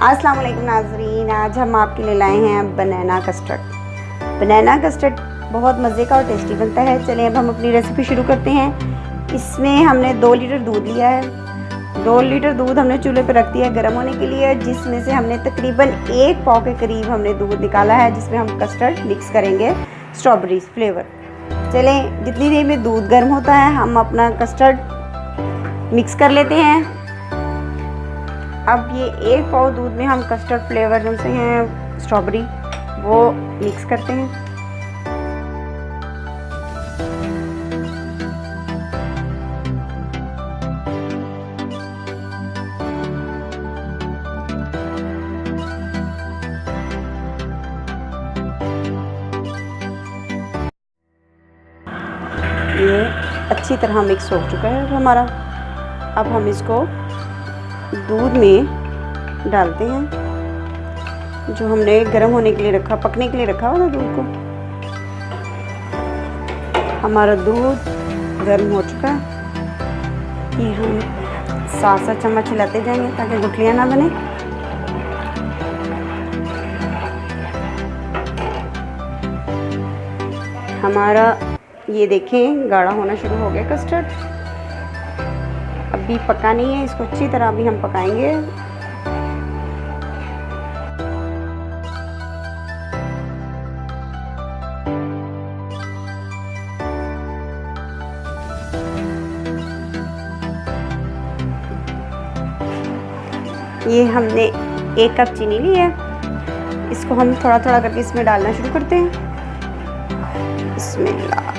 अस्सलाम वालेकुम नाज़रीन, आज हम आपके लिए लाए हैं बनाना कस्टर्ड। बनाना कस्टर्ड बहुत मज़े का और टेस्टी बनता है। चलें अब हम अपनी रेसिपी शुरू करते हैं। इसमें हमने 2 लीटर दूध लिया है। 2 लीटर दूध हमने चूल्हे पर रख दिया है गर्म होने के लिए, जिसमें से हमने तकरीबन 1 पाव के करीब हमने दूध निकाला है, जिसमें हम कस्टर्ड मिक्स करेंगे स्ट्रॉबेरी फ्लेवर। चलें जितनी देर में दूध गर्म होता है हम अपना कस्टर्ड मिक्स कर लेते हैं। अब ये 1 पाव दूध में हम कस्टर्ड फ्लेवर जो से हैं स्ट्रॉबेरी वो मिक्स करते हैं। ये अच्छी तरह मिक्स हो चुका है हमारा। अब हम इसको दूध में डालते हैं जो हमने गर्म होने के लिए रखा, पकने के लिए रखा हुआ था दूध को। हमारा दूध गर्म हो चुका है। ये हम 7 चम्मच हिलाते जाएंगे ताकि गुठलियाँ ना बने। हमारा ये देखें गाढ़ा होना शुरू हो गया कस्टर्ड। अभी पका नहीं है, इसको अच्छी तरह अभी हम पकाएंगे। ये हमने 1 कप चीनी ली है, इसको हम थोड़ा थोड़ा करके इसमें डालना शुरू करते हैं। बिस्मिल्लाह।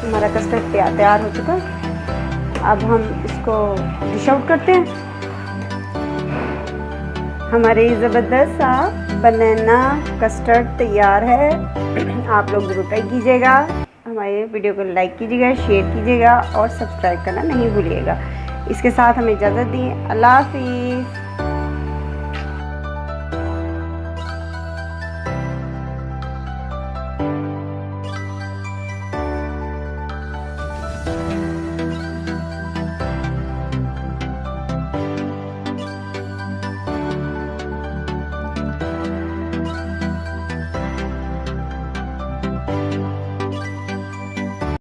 हमारा कस्टर्ड तैयार हो चुका है। अब हम इसको डिश आउट करते हैं। हमारे ज़बरदस्त सा बनाना कस्टर्ड तैयार है। आप लोग ज़रूर ट्राई कीजिएगा। हमारे वीडियो को लाइक कीजिएगा, शेयर कीजिएगा और सब्सक्राइब करना नहीं भूलिएगा। इसके साथ हमें इजाज़त दी। अल्लाह हाफ़िज़।